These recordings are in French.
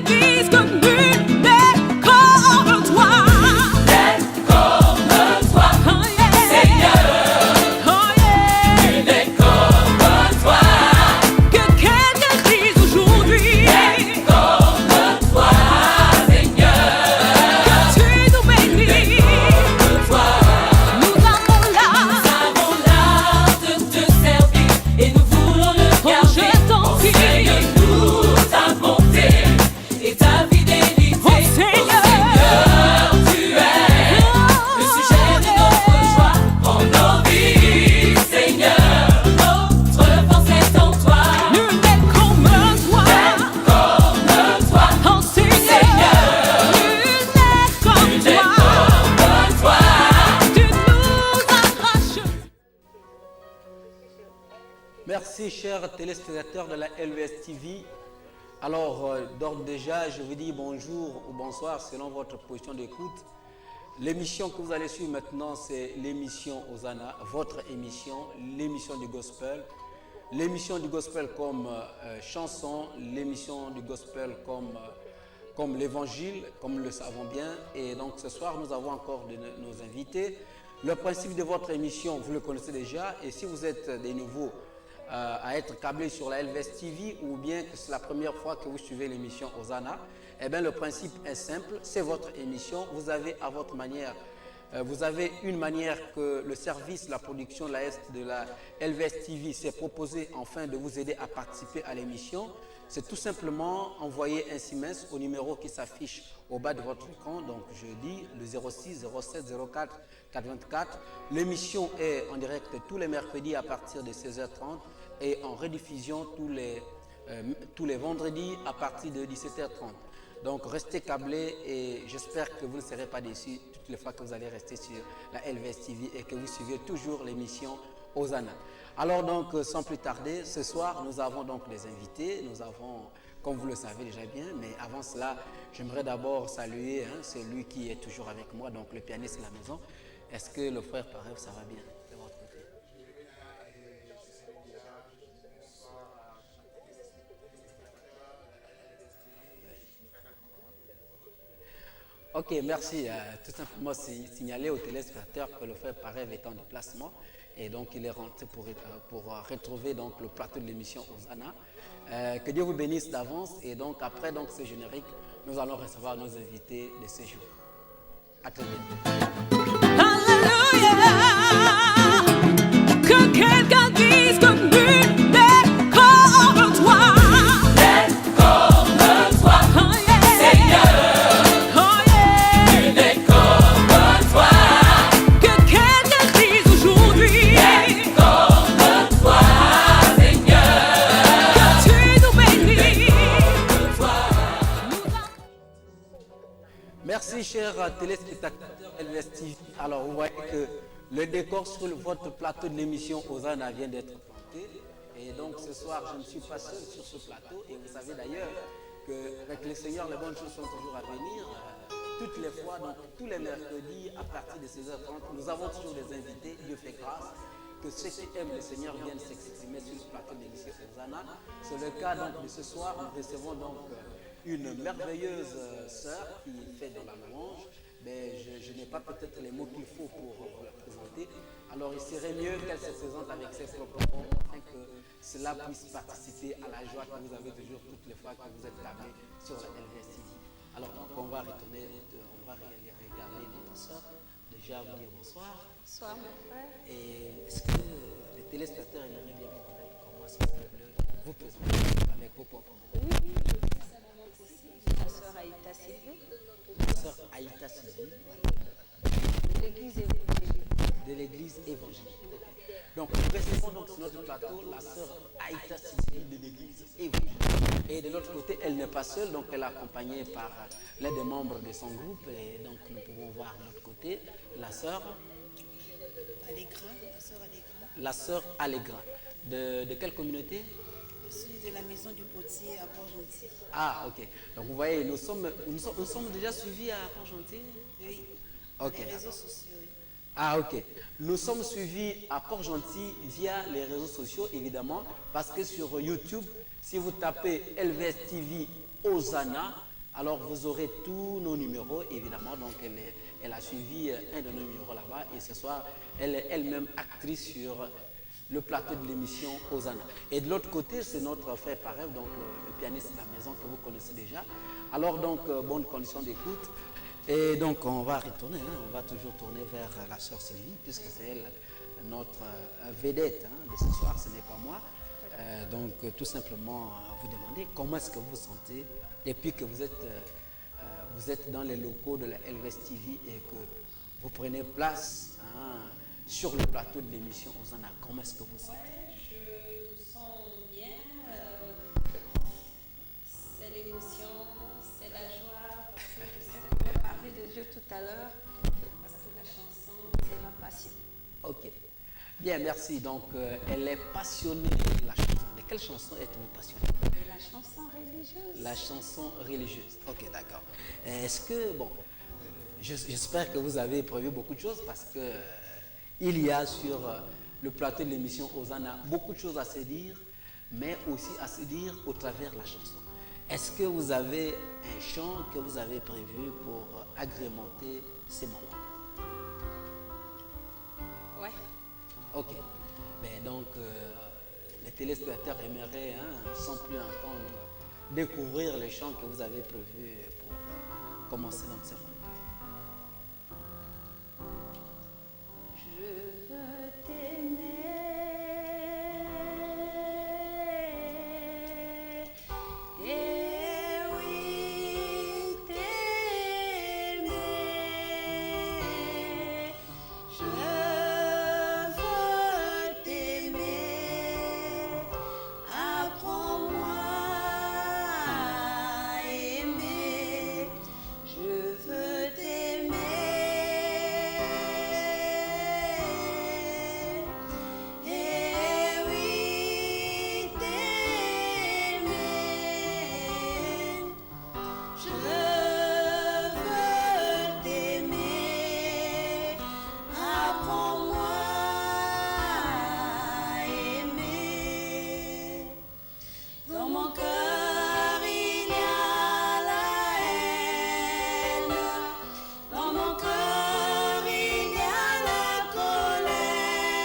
disent que nul n'est comme toi. N'est comme toi, oh yeah. Seigneur. Oh yeah. Nul n'est comme toi. Que quelqu'un dise aujourd'hui. N'est comme toi, Seigneur. Que tu nous bénis. Comme toi. Nous avons l'art de te servir et nous voulons le garder. Je t'en prie. Seigneur, nous ta bonté et ta fidélité. Oh Seigneur, tu es le sujet de notre joie en nos vies. Seigneur, notre force est en toi. Nul n'est comme toi. Comme toi. Oh Seigneur, nul n'est comme toi. Tu nous arraches. Merci chers téléspectateurs de la LVS TV. Alors d'ordre déjà, je vous dis bonjour ou bonsoir selon votre position d'écoute. L'émission que vous allez suivre maintenant, c'est l'émission Hosanna, votre émission, l'émission du gospel. L'émission du gospel comme chanson, l'émission du gospel comme l'évangile, comme nous le savons bien. Et donc ce soir, nous avons encore nos invités. Le principe de votre émission, vous le connaissez déjà. Et si vous êtes des nouveaux à être câblés sur la LVS TV ou bien que c'est la première fois que vous suivez l'émission Hosanna, eh bien le principe est simple, c'est votre émission. Vous avez à votre manière, vous avez une manière que le service, la production de la LVS TV s'est proposé afin de vous aider à participer à l'émission. C'est tout simplement envoyer un SMS au numéro qui s'affiche au bas de votre écran. Donc je dis le 06 07 04 84. L'émission est en direct tous les mercredis à partir de 16h30 et en rediffusion tous les vendredis à partir de 17h30. Donc restez câblés et j'espère que vous ne serez pas déçus toutes les fois que vous allez rester sur la LVS TV et que vous suivez toujours l'émission Hosanna. Alors donc sans plus tarder, ce soir nous avons donc des invités, nous avons, comme vous le savez déjà bien, mais avant cela, j'aimerais d'abord saluer celui qui est toujours avec moi, donc le pianiste de la maison. Est-ce que le frère Parev, ça va bien de votre côté? Ok, merci. Tout simplement signaler aux téléspectateurs que le frère Parev est en déplacement et donc il est rentré pour retrouver donc le plateau de l'émission Hosanna. Que Dieu vous bénisse d'avance et donc après donc ce générique, nous allons recevoir nos invités de ce jour. À très bientôt. Alléluia. Que quelqu'un dise que nul n'est comme toi. N'est comme toi, oh yeah. Seigneur. Oh yeah. Nul n'est comme toi. Que quelqu'un dise aujourd'hui. N'est comme toi, Seigneur. Que tu nous bénis. Merci chers téléspectateurs LVS TV. Alors vous voyez que le décor sur votre plateau de l'émission Hosanna vient d'être planté. Et donc ce soir je ne suis pas seul sur ce plateau. Et vous savez d'ailleurs qu'avec le Seigneur les bonnes choses sont toujours à venir. Toutes les fois, donc tous les mercredis à partir de 16h30, nous avons toujours des invités. Dieu fait grâce que ceux qui aiment le Seigneur viennent s'exprimer sur le plateau de l'émission Hosanna. C'est le cas donc de ce soir. Nous recevons donc une merveilleuse sœur qui fait de la louange, mais je n'ai pas peut-être les mots qu'il faut pour vous la présenter. Alors il serait mieux qu'elle se présente avec ses propres mots afin que cela puisse participer à la joie que vous avez toujours toutes les fois que vous êtes câblés sur la LVS TV. Alors donc, on va regarder notre sœur. Déjà vous dire bonsoir. Bonsoir mon frère. Et est-ce que les téléspectateurs aimeraient bien vous connaître? Comment est-ce que vous présenter avec vos propres mots? Oui, la sœur Aïta Sylvie. La sœur Aïta Sylvie. De l'église évangélique. De l'église évangélique. Donc nous recevons donc sur notre plateau la sœur Aïta Sylvie de l'église évangélique. Et de l'autre côté, elle n'est pas seule, donc elle est accompagnée par l'un des membres de son groupe. Et donc nous pouvons voir de l'autre côté la sœur Allegra, la sœur Allegra. La sœur Allegra. De quelle communauté? Je suis de la maison du potier à Port-Gentil. Ah, ok. Donc vous voyez, nous sommes déjà suivis à Port-Gentil? Oui. Ok. Les réseaux sociaux, oui. Ah, ok. Nous sommes suivis à Port-Gentil via les réseaux sociaux, évidemment, parce que sur YouTube, si vous tapez LVS TV Hosanna, Alors vous aurez tous nos numéros, évidemment. Donc elle a suivi un de nos numéros là-bas. Et ce soir, elle est elle-même actrice sur le plateau de l'émission Hosanna. Et de l'autre côté, c'est notre frère Parev, donc le pianiste de la maison que vous connaissez déjà. Alors donc, bonne condition d'écoute. Et donc on va retourner, on va toujours tourner vers la sœur Sylvie, puisque c'est elle notre vedette de ce soir, ce n'est pas moi. Donc tout simplement vous demander comment est-ce que vous vous sentez depuis que vous êtes dans les locaux de la LVS TV et que vous prenez place sur le plateau de l'émission Hosanna. Comment est-ce que vous vous sentez? Je me sens bien. C'est l'émotion, c'est la joie. Parce que je sais qu'on va parler de Dieu tout à l'heure. Parce que la chanson, c'est ma passion. Ok. Bien, merci. Donc, elle est passionnée de la chanson. De quelle chanson êtes-vous passionnée? De la chanson religieuse. La chanson religieuse. Ok, d'accord. Est-ce que, bon, j'espère que vous avez prévu beaucoup de choses parce que il y a sur le plateau de l'émission Hosanna beaucoup de choses à se dire, mais aussi à se dire au travers de la chanson. Est-ce que vous avez un chant que vous avez prévu pour agrémenter ces moments? Ouais. Ok. Ben donc, les téléspectateurs aimeraient, sans plus entendre, découvrir les chants que vous avez prévus pour commencer donc ces moments. Je veux t'aimer, et oui t'aimer, je veux t'aimer, apprends-moi à aimer, je veux t'aimer. Dans mon cœur il y a la haine, dans mon cœur il y a la colère,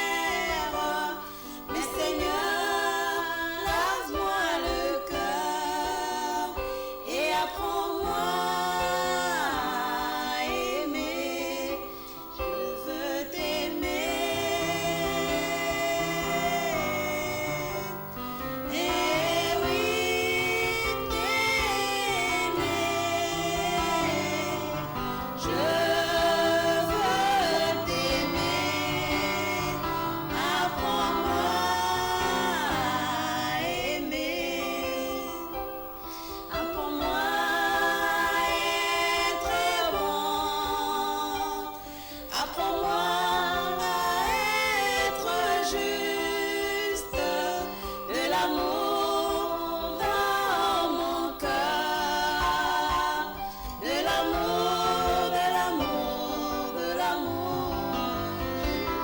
mais Seigneur, lave-moi le cœur et apprends-moi à aimer, je veux t'aimer. Et oui, t'aimer, je veux t'aimer, apprends-moi à aimer, apprends-moi à être bon, apprends-moi à être juste, de l'amour dans mon cœur, de l'amour, de l'amour, de l'amour, je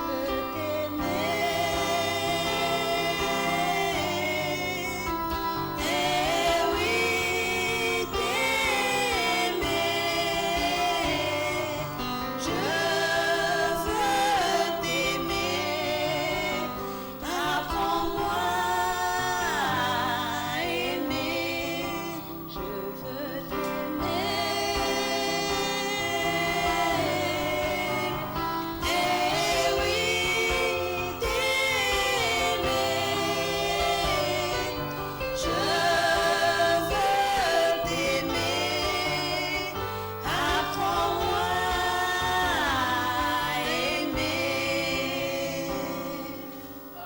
veux t'aimer. Et oui, t'aimer, je veux t'aimer, apprends-moi à aimer, je veux t'aimer. Et oui, t'aimer, je veux t'aimer, apprends-moi à aimer.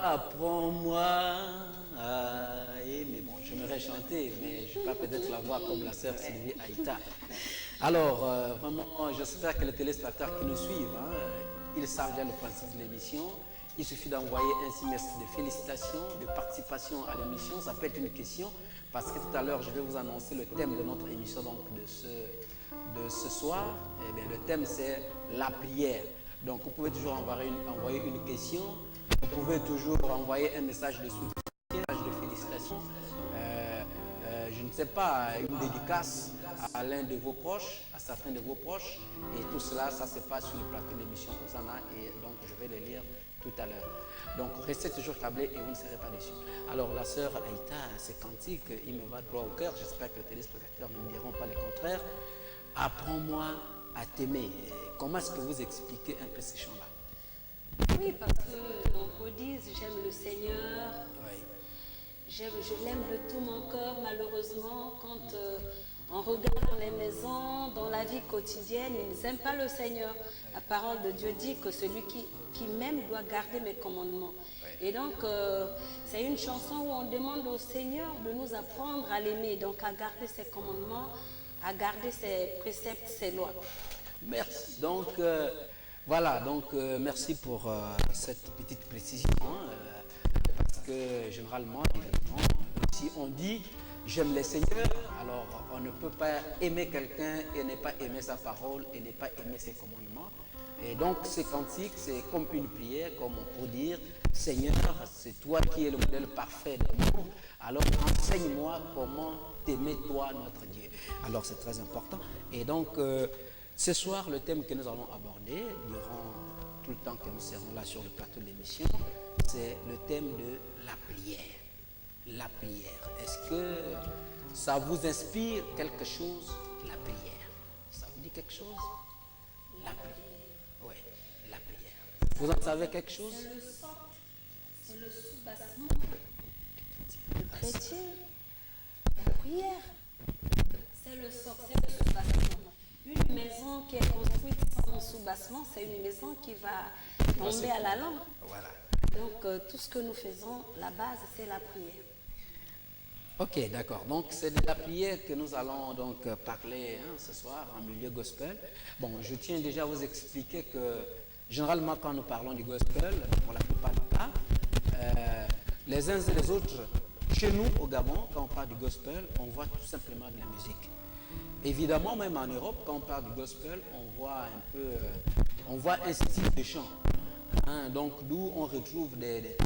Apprends-moi à aimer. Bon, j'aimerais chanter, mais je n'ai pas peut-être la voix comme la sœur Sylvie Aïta. Alors, vraiment, j'espère que les téléspectateurs qui nous suivent, ils savent déjà le principe de l'émission. Il suffit d'envoyer un SMS de félicitations, de participation à l'émission. Ça peut être une question, parce que tout à l'heure, je vais vous annoncer le thème de notre émission donc, de ce soir. Eh bien, le thème, c'est la prière. Donc, vous pouvez toujours envoyer une question. Vous pouvez toujours envoyer un message de soutien, un message de félicitations. Je ne ne sais pas, une dédicace à l'un de vos proches, à certains de vos proches. Et tout cela, ça se passe sur le plateau de l'émission Hosanna. Et donc, je vais les lire tout à l'heure. Donc, restez toujours câblés et vous ne serez pas déçus. Alors, la sœur Aïta, ces cantiques, il me va droit au cœur. J'espère que les téléspectateurs ne me diront pas le contraire. Apprends-moi à t'aimer. Comment est-ce que vous expliquez un peu ces chants-là? Oui, parce que dans Codice, j'aime le Seigneur. Oui. Je l'aime de tout mon cœur. Malheureusement, quand on regarde dans les maisons, dans la vie quotidienne, ils n'aiment pas le Seigneur. La parole de Dieu dit que celui qui m'aime doit garder mes commandements. Et donc, c'est une chanson où on demande au Seigneur de nous apprendre à l'aimer, donc à garder ses commandements, à garder ses préceptes, ses lois. Merci. Donc, voilà. Donc, merci pour cette petite précision. Parce que généralement, si on dit j'aime le Seigneur, alors on ne peut pas aimer quelqu'un et ne pas aimer sa parole et ne pas aimer ses commandements. Et donc, ces cantiques, c'est comme une prière, comme on peut dire Seigneur, c'est toi qui es le modèle parfait d'amour. Alors, enseigne-moi comment t'aimer, toi, notre Dieu. Alors, c'est très important. Et donc, ce soir, le thème que nous allons aborder durant tout le temps que nous serons là sur le plateau de l'émission, c'est le thème de la prière. La prière. Est-ce que ça vous inspire quelque chose, la prière? Ça vous dit quelque chose? La prière. Oui, la prière. Vous en savez quelque chose? C'est le socle, c'est le soubassement du chrétien. La prière, c'est le socle, c'est le soubassement. Une maison qui est construite sans soubassement, c'est une maison qui va tomber à la lampe. Voilà. Donc, tout ce que nous faisons, la base, c'est la prière. Ok, d'accord. Donc, c'est de la prière que nous allons donc parler ce soir en milieu gospel. Bon, je tiens déjà à vous expliquer que généralement, quand nous parlons du gospel, pour la plupart du cas, les uns et les autres, chez nous au Gabon, quand on parle du gospel, on voit tout simplement de la musique. Évidemment, même en Europe, quand on parle du gospel, on voit un style de chant. Donc, d'où on retrouve des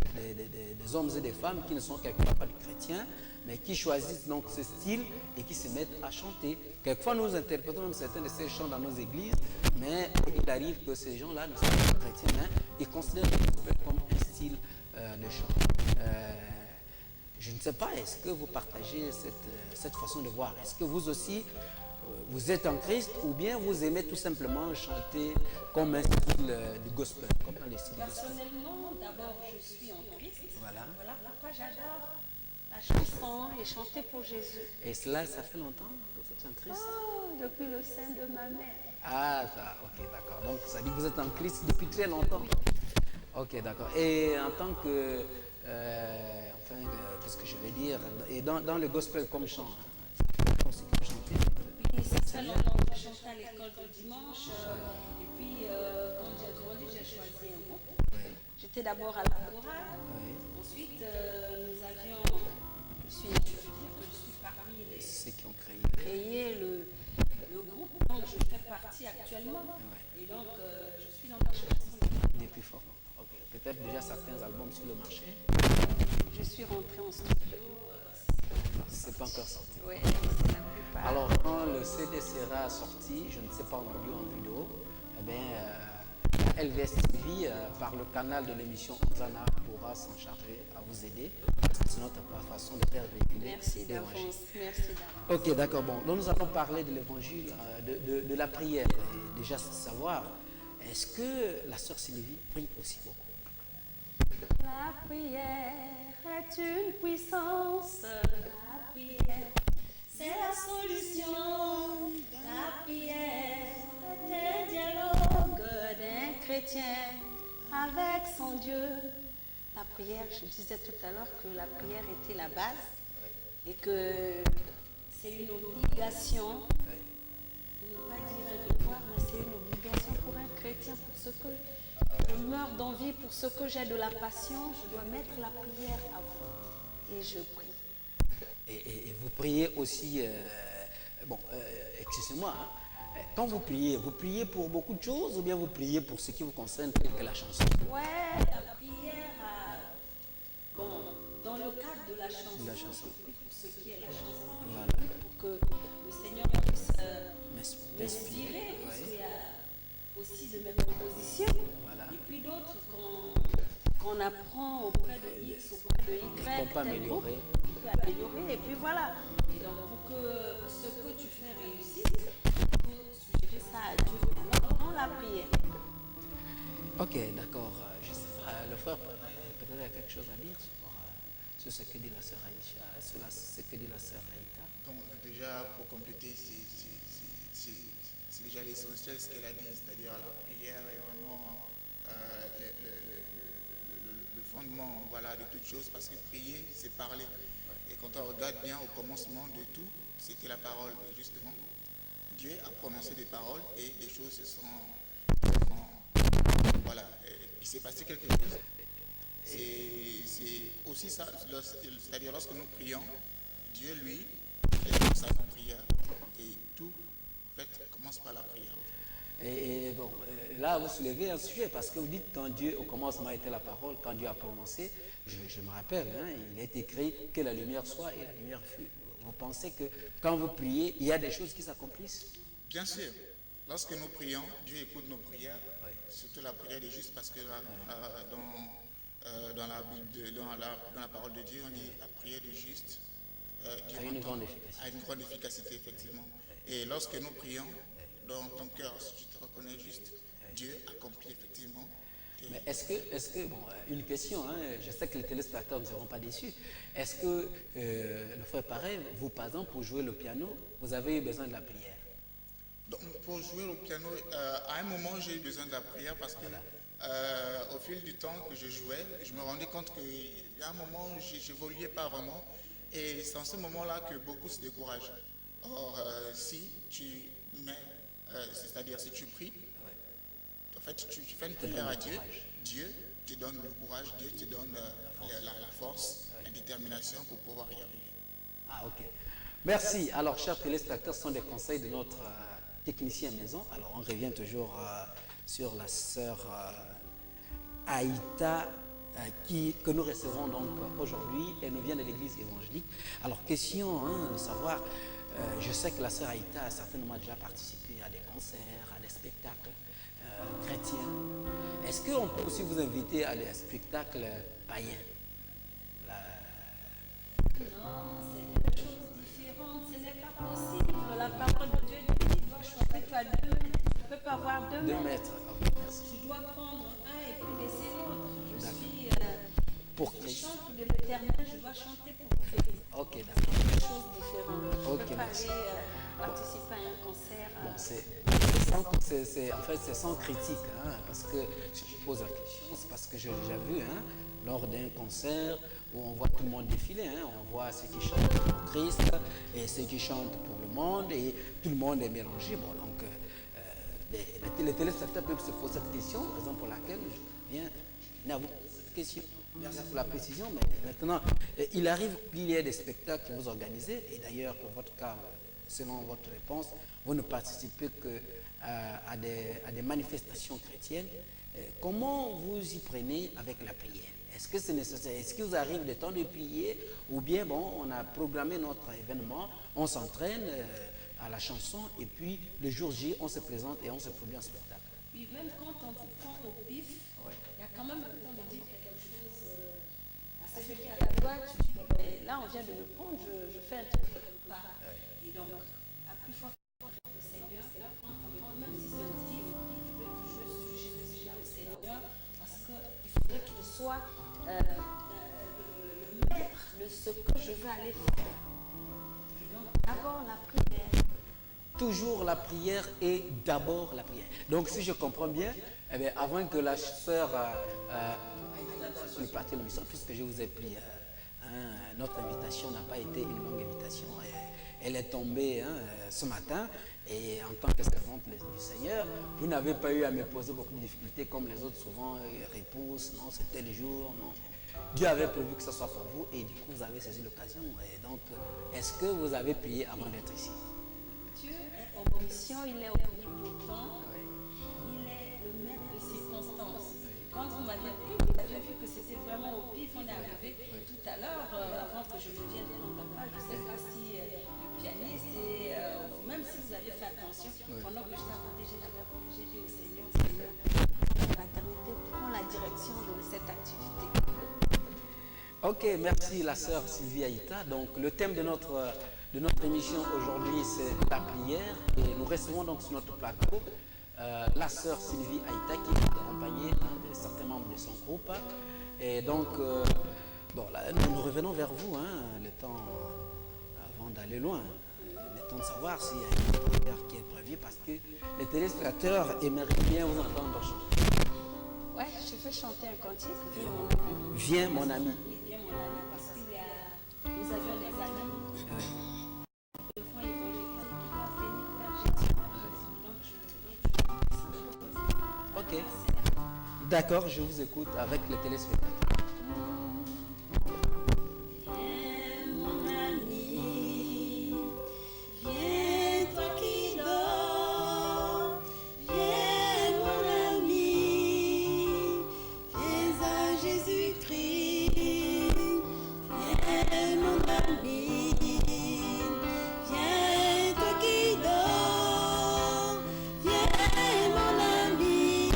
hommes et des femmes qui ne sont quelquefois pas des chrétiens, mais qui choisissent donc ce style et qui se mettent à chanter. Quelquefois, nous interprétons même certains de ces chants dans nos églises, mais il arrive que ces gens-là ne sont pas chrétiens, mais ils considèrent le gospel comme un style de chant. Je ne sais pas, est-ce que vous partagez cette façon de voir? Est-ce que vous aussi, vous êtes en Christ ou bien vous aimez tout simplement chanter comme un style du gospel, comme dans les styles du gospel? Personnellement, d'abord, je suis en Christ. Voilà. Voilà pourquoi j'adore la chanson et chanter pour Jésus. Et cela, ça fait longtemps que vous êtes en Christ? Oh, depuis le sein de ma mère. Ah, ça, ok, d'accord. Donc, ça dit que vous êtes en Christ depuis très longtemps? Ok, d'accord. Et en tant que, qu'est-ce que je vais dire? Et dans le gospel comme chant, aussi que vous chantez? Puis, ça fait longtemps que je chantais à l'école du dimanche. Et puis, quand j'ai grandi, j'ai choisi un groupe. J'étais d'abord à la chorale. Ensuite, nous avions, je veux dire que je suis parmi les Ceux qui ont créé le groupe dont je fais partie actuellement. Et donc, je suis dans la chanson. depuis fort. Ok. Peut-être déjà certains albums sur le marché. Je suis rentrée en studio. C'est pas encore sorti. Oui, c'est la plupart. Alors, quand le CD sera sorti, je ne sais pas en audio ou en vidéo, eh bien, LVS TV, par le canal de l'émission Hosanna, pourra s'en charger à vous aider. C'est notre façon de faire véhiculer Merci l'évangile. d'avance. Merci d'avance. Ok, d'accord. Bon, donc nous allons parler de l'évangile, de la prière. Et déjà, savoir, est-ce que la sœur Sylvie prie aussi beaucoup? La prière est une puissance. La prière, c'est la solution. La prière est un dialogue d'un chrétien avec son Dieu. La prière, je disais tout à l'heure que la prière était la base et que c'est une obligation. Je ne veux pas dire un devoir, mais c'est une obligation pour un chrétien. Pour ce que je meurs d'envie, pour ce que j'ai de la passion, je dois mettre la prière avant. Et je prie. Et vous priez aussi, excusez-moi, quand vous priez pour beaucoup de choses ou bien vous priez pour ce qui vous concerne, tel que la chanson? Ouais, la prière, dans le cadre de la chanson, La chanson. je prie pour ce qui est la chanson, Voilà. je prie que le Seigneur puisse m'inspirer, parce qu'il y a aussi de mes propositions, Voilà. et puis d'autres qu'on apprend auprès de X, auprès de Y, Qu'on peut améliorer. on peut améliorer, et puis voilà. Et donc pour que ce que tu fais réussisse, il faut suggérer ça à Dieu. Alors dans la prière. Ok, d'accord. Je sais pas, le frère peut-être a quelque chose à dire sur ce que dit la sœur Aïcha, sur ce que dit la sœur Aïta. Donc déjà pour compléter, c'est déjà l'essentiel ce qu'elle a dit, c'est-à-dire la prière est vraiment le fondement, voilà, de toute chose, parce que prier c'est parler. Et quand on regarde bien au commencement de tout, c'était la parole, justement. Dieu a prononcé des paroles et les choses se sont voilà, il s'est passé quelque chose. C'est aussi ça, c'est-à-dire lorsque nous prions, Dieu lui écoute sa prière et tout en fait commence par la prière. Et bon, là vous soulevez un sujet parce que vous dites quand Dieu au commencement était la parole, quand Dieu a prononcé, je me rappelle, hein, il est écrit que la lumière soit et la lumière fut. Vous pensez que quand vous priez, il y a des choses qui s'accomplissent? Bien sûr, lorsque nous prions, Dieu écoute nos prières, surtout la prière des justes, parce que dans la Bible, dans la parole de Dieu, on dit la prière des justes Dieu a une grande efficacité. a une grande efficacité, effectivement. Et lorsque nous prions, dans ton cœur, si tu te reconnais juste, Dieu accomplit effectivement. Mais est-ce que bon, une question, hein, je sais que les téléspectateurs ne seront pas déçus. Est-ce que le frère pareil, vous par exemple, pour jouer le piano, vous avez eu besoin de la prière? Donc, pour jouer au piano, à un moment, j'ai eu besoin de la prière parce que au fil du temps que je jouais, je me rendais compte qu'il y a un moment où je n'évoluais pas vraiment. Et c'est en ce moment-là que beaucoup se découragent. Or, si tu mets, c'est-à-dire si tu pries, en fait, tu fais une prière à Dieu, Dieu te donne le courage, Dieu te donne la force, la détermination pour pouvoir y arriver. Ah, ok. Merci. Alors, chers téléspectateurs, ce sont des conseils de notre technicien maison. Alors, on revient toujours sur la sœur Aïta que nous recevons donc aujourd'hui. Elle nous vient de l'église évangélique. Alors, question de savoir, je sais que la sœur Aïta a certainement déjà participé à des concerts, à des spectacles chrétiens. Est-ce qu'on peut aussi vous inviter à des spectacles païens? Non, c'est deux choses différentes. Ce n'est pas possible. La parole de Dieu dit tu dois chanter, tu as 2 mètres. Tu ne peux pas avoir 2 2 mètres. mètres. Ok, merci. Tu dois prendre un et puis laisser l'autre. Pour Je Christ. chante de l'éternel, je dois chanter pour Christ. Ok, d'accord. Deux choses différentes. Je Ok, ne peux pas merci. aller participer à un concert. Bon, en fait, c'est sans critique, hein, parce que si je pose la question, c'est parce que j'ai déjà vu, hein, lors d'un concert où on voit tout le monde défiler, hein, on voit ceux qui chantent pour Christ et ceux qui chantent pour le monde, et tout le monde est mélangé. Bon, donc, les téléspectateurs peuvent se poser cette question, raison pour laquelle je viens à vous poser cette question. Merci pour la précision, mais maintenant, il arrive qu'il y ait des spectacles que vous organisez, et d'ailleurs, pour votre cas, selon votre réponse, vous ne participez que à des manifestations chrétiennes. Comment vous y prenez avec la prière? Est-ce que c'est nécessaire? Est-ce qu'il vous arrive des temps de prier? Ou bien, bon, on a programmé notre événement, on s'entraîne à la chanson, et puis le jour J, on se présente et on se produit en spectacle. Puis même quand on te prend au pif, il y a quand même le temps de dire quelque chose à celui qui est à droite. Tu dis, mais là, on vient de me prendre, je fais un truc quelque part. Et donc, à plus forte le Seigneur, quand on prend, même si c'est un petit, tu veux toujours sujet au Seigneur, parce qu'il faudrait qu'il soit le maître de ce que je veux aller faire. Et donc, d'abord la prière. Toujours la prière et d'abord la prière. Donc, si je comprends bien, eh bien, avant que la sœur partie de l'émission, puisque je vous ai pris, notre invitation n'a pas été une longue invitation. Elle est tombée ce matin, et en tant que servante du Seigneur, vous n'avez pas eu à me poser beaucoup de difficultés comme les autres souvent repoussent, non, c'était le jour, non. Dieu avait prévu que ce soit pour vous, et du coup, vous avez saisi l'occasion. Et donc, est-ce que vous avez prié avant d'être ici? Dieu est omniscient, il est omnipotent, il est le maître des circonstances. Quand vous m'avez pris, vous avez vu que c'était vraiment au pif, on est arrivé tout à l'heure, avant que je ne vienne prendre la page, je ne sais pas si le organiste et même si vous avez fait attention, pendant que j'étais à côté, j'ai d'abord j'ai dit au Seigneur, Seigneur, la maternité prend la direction de cette activité. Ok, merci la sœur Sylvie Aïta. Donc le thème de notre émission aujourd'hui c'est la prière et nous recevons donc sur notre plateau la sœur Sylvie Aïta qui est accompagnée de certains membres de son groupe. Et donc, bon, là, nous revenons vers vous, le temps avant d'aller loin, le temps de savoir s'il y a une prière qui est prévue parce que les téléspectateurs aimeraient bien vous entendre chanter. Ouais, je veux chanter un cantique, Viens mon ami. Viens mon ami. Viens mon ami, parce que nous avions des amis. Nous devons évoluer, qui doivent venir vers Jésus. Donc, Ok. D'accord, je vous écoute avec les téléspectateurs. Viens mon ami, viens toi qui dors, viens mon ami, viens à Jésus-Christ, viens mon ami, viens toi qui dors, viens mon ami,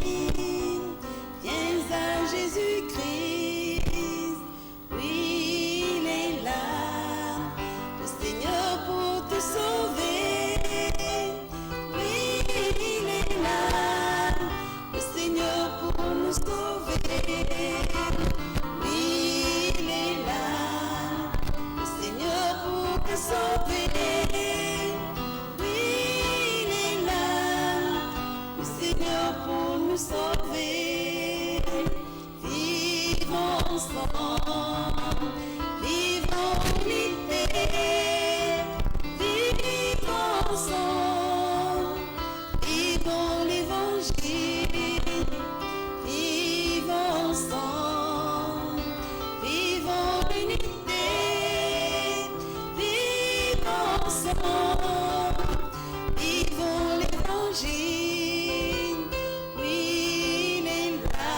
viens à Jésus-Christ. Oui, il est là, le Seigneur pour te sauver. Oui, il est là, le Seigneur pour nous sauver. Oui, il est là, le Seigneur pour te sauver. Oui, il est là, le Seigneur pour nous sauver. Vivons ensemble, vivons unité, vivons ensemble, vivons l'évangile, vivons ensemble, vivons unité, vivons ensemble, vivons l'évangile. Oui, il est là,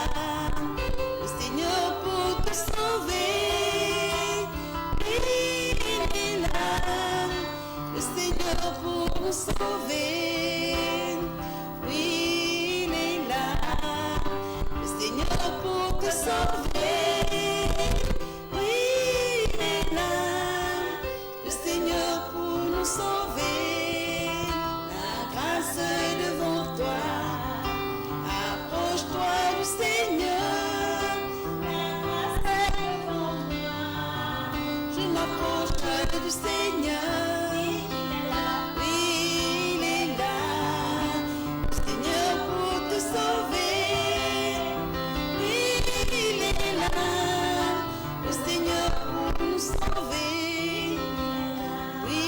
le Seigneur pour te sauver. Oui, il est là, le Seigneur pour nous sauver. Oui, il est là, le Seigneur pour te sauver. Oui, il est là, le Seigneur pour nous sauver. La grâce est devant toi, approche-toi du Seigneur. La grâce est devant moi, je m'approche du Seigneur. Oui, il est là, le Seigneur pour te sauver. Oui, il est là, le Seigneur pour nous sauver. Oui,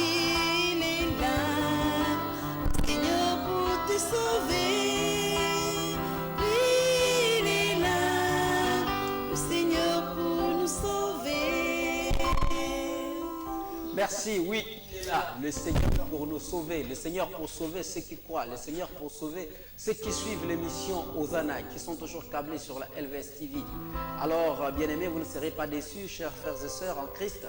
il est là, le Seigneur pour te sauver. Oui, il est là, le Seigneur pour nous sauver. Merci, oui, il est là, le Seigneur pour nous sauver, le Seigneur pour sauver ceux qui croient, le Seigneur pour sauver ceux qui suivent l'émission Hosanna, qui sont toujours câblés sur la LVS TV. Alors, bien-aimés, vous ne serez pas déçus, chers frères et sœurs en Christ.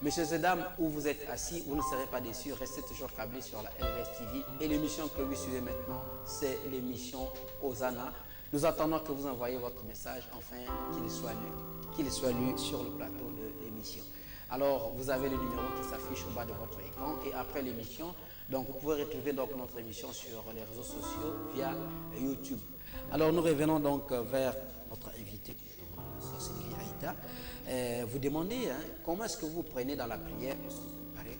Messieurs et dames, où vous êtes assis, vous ne serez pas déçus, restez toujours câblés sur la LVS TV. Et l'émission que vous suivez maintenant, c'est l'émission Hosanna. Nous attendons que vous envoyiez votre message, afin qu'il soit lu sur le plateau de l'émission. Alors, vous avez le numéro qui s'affiche au bas de votre écran et après l'émission, donc vous pouvez retrouver donc notre émission sur les réseaux sociaux via YouTube. Alors, nous revenons donc vers notre invité, Sœur Sylvie Aïta. Vous demandez comment est-ce que vous prenez dans la prière lorsque vous préparez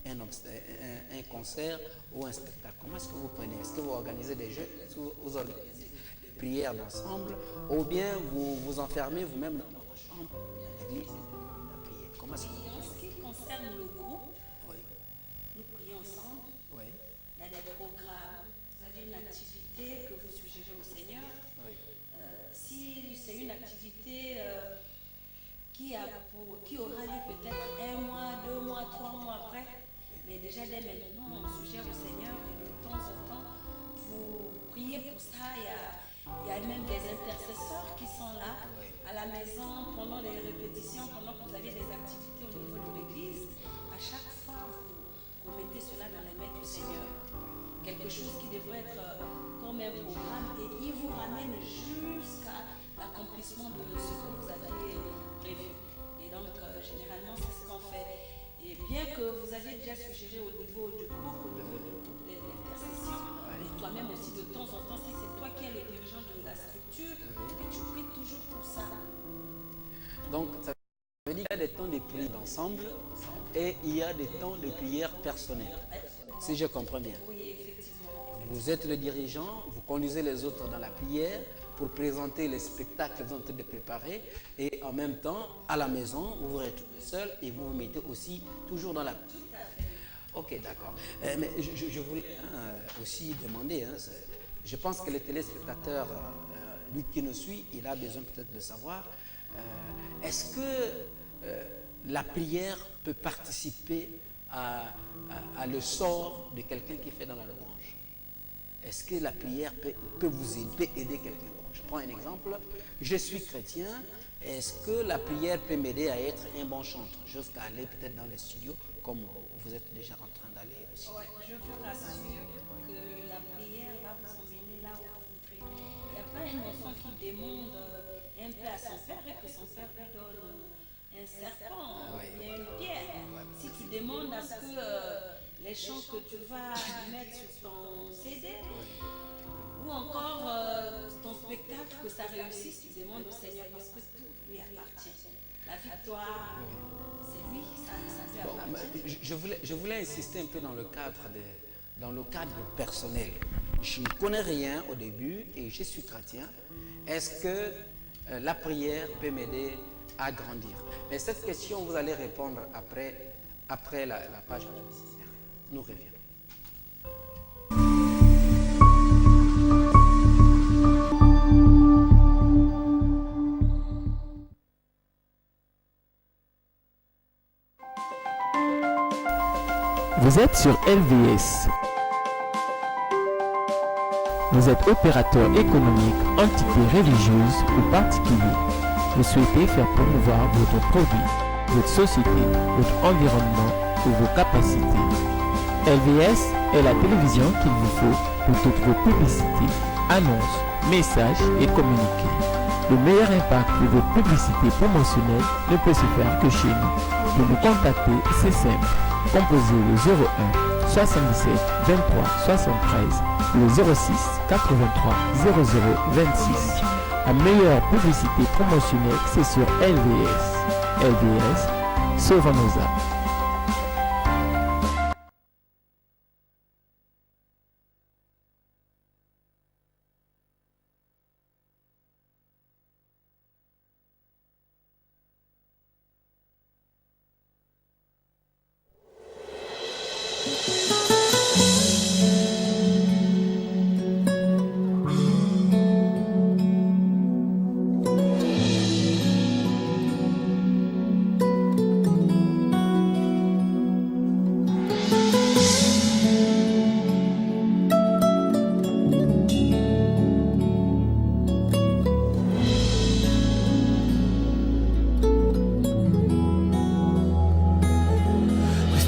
un concert ou un spectacle. Comment est-ce que vous prenez? Est-ce que vous organisez des jeux? Est-ce que vous organisez des prières d'ensemble? Ou bien vous vous enfermez vous-même dans votre chambre, l'église? En ce qui concerne le groupe, Oui. nous prions ensemble. Oui. Il y a des programmes. Vous avez une activité que vous suggérez au Seigneur. Oui. Si c'est une activité qui aura lieu peut-être 1 mois, 2 mois, 3 mois après, mais déjà dès maintenant, on suggère au Seigneur et de temps en temps, vous priez pour ça. Il y a même des intercesseurs qui sont là à la maison pendant les répétitions, pendant que vous avez des activités au niveau de l'église. À chaque fois, mettez cela dans les mains du Seigneur. Quelque chose qui devrait être comme un programme et il vous ramène jusqu'à l'accomplissement de ce que vous avez prévu. Et donc, généralement, c'est ce qu'on fait. Et bien que vous aviez déjà suggéré au niveau du groupe d'intercession, et toi-même aussi de temps en temps, si c'est toi qui es le dirigeant de la structure, et tu pries toujours pour ça. Donc, ça veut dire qu'il y a des temps de prière ensemble et il y a des temps de prière personnelle. Si je comprends bien. Oui, effectivement. Vous êtes le dirigeant, vous conduisez les autres dans la prière pour présenter les spectacles que vous êtes en train de préparer et en même temps, à la maison, vous vous retrouvez seul et vous vous mettez aussi toujours dans la prière. Ok, d'accord. Mais je voulais aussi demander, je pense que le téléspectateur, lui qui nous suit, il a besoin peut-être de savoir, est-ce que la prière peut participer à le sort de quelqu'un qui fait dans la louange? Est-ce que la prière peut vous aider, peut aider quelqu'un? Je prends un exemple. Je suis chrétien. Est-ce que la prière peut m'aider à être un bon chanteur jusqu'à aller peut-être dans les studios comme vous êtes déjà en train d'aller aussi? Ouais, je vous rassure que la prière va vous emmener là où vous voudrez. Il n'y a pas un enfant qui demande un peu à son père et que son père lui donne un serpent, il y a une pierre. Si tu demandes à ce que les chants que tu vas mettre sur ton CD ou encore ton spectacle, que ça réussisse, tu demandes au Seigneur parce que tout lui appartient. La victoire, c'est lui, ça lui appartient. Je voulais insister un peu dans le cadre personnel. Je ne connais rien au début et je suis chrétien. Est-ce que la prière peut m'aider à grandir? Mais cette question, vous allez répondre après la page publicitaire. Nous reviens. Vous êtes sur LVS. Vous êtes opérateur économique, entité religieuse ou particulier. Vous souhaitez faire promouvoir votre produit, votre société, votre environnement ou vos capacités. LVS est la télévision qu'il vous faut pour toutes vos publicités, annonces, messages et communiqués. Le meilleur impact de votre publicité promotionnelle ne peut se faire que chez nous. Pour nous contacter, c'est simple. Composez le 01 77 23 73 ou le 06 83 00 26. La meilleure publicité promotionnelle, c'est sur LVS. LVS, sauvons nos âmes.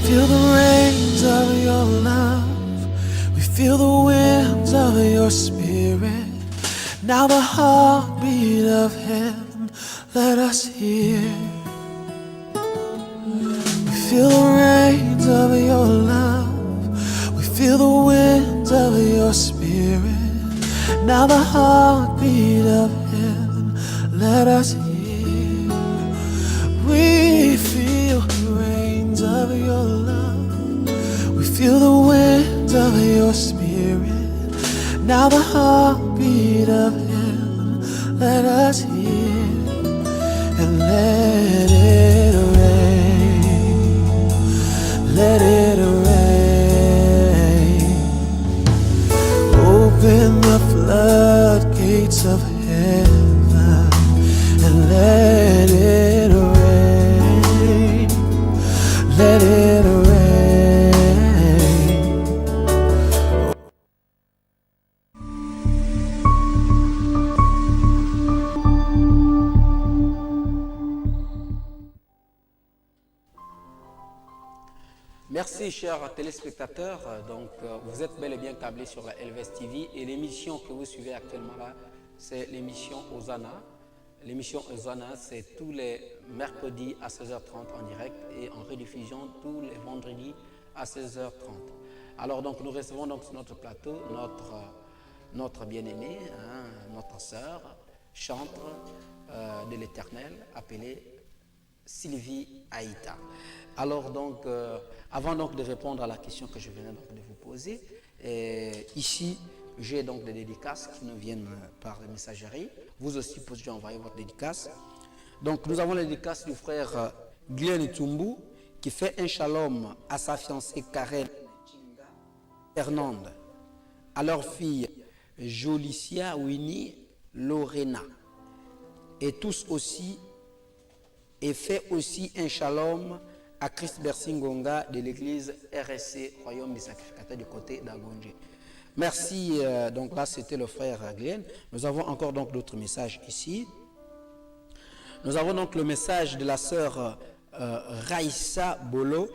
Feel the rains of your love. We feel the winds of your spirit. Now the heartbeat of heaven, let us hear. We feel the rains of your love. We feel the winds of your spirit. Now the heartbeat of heaven, let us hear. We feel the rains of your love. We feel the winds of your spirit. Now the heartbeat of heaven, let us hear. And let it rain. Let it rain. Open the floodgates of heaven and let it rain. Let it rain. Merci, chers téléspectateurs. Donc, vous êtes bel et bien câblés sur la LVS TV et l'émission que vous suivez actuellement là, c'est l'émission Hosanna. L'émission Hosanna, c'est tous les mercredis à 16h30 en direct et en rediffusion tous les vendredis à 16h30. Alors, donc, nous recevons donc sur notre plateau notre bien-aimée, notre sœur, chantre de l'Éternel, appelée Sylvie Aïta. Alors donc, avant donc de répondre à la question que je venais donc de vous poser, ici j'ai donc des dédicaces qui nous viennent par la messagerie. Vous aussi pouvez envoyer votre dédicace. Donc nous avons la dédicace du frère Glenn Tumbu qui fait un shalom à sa fiancée Karen Fernande, à leur fille Jolicia Winnie Lorena et tous aussi, et fait aussi un shalom à Christ Bersingonga de l'église RSC Royaume du Sacrificateur du côté d'Agonje. Merci, donc là c'était le frère Glenn. Nous avons encore donc d'autres messages ici. Nous avons donc le message de la sœur Raïssa Bolo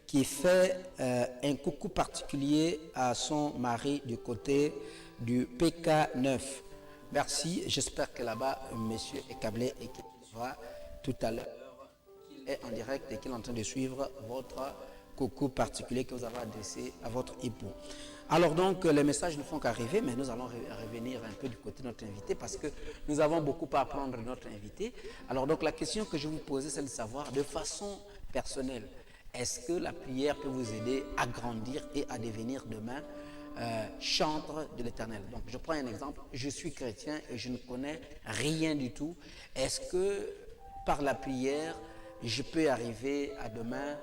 qui fait un coucou particulier à son mari du côté du PK9. Merci, j'espère que là-bas monsieur est câblé et qu'il sera tout à l'heure est en direct et qu'il est en train de suivre votre coucou particulier que vous avez adressé à votre époux. Alors donc, les messages ne font qu'arriver, mais nous allons revenir un peu du côté de notre invité parce que nous avons beaucoup à apprendre de notre invité. Alors donc, la question que je vous posais, c'est de savoir de façon personnelle, est-ce que la prière peut vous aider à grandir et à devenir demain chantre de l'Éternel? Donc, je prends un exemple, je suis chrétien et je ne connais rien du tout. Est-ce que par la prière, je peux arriver à demain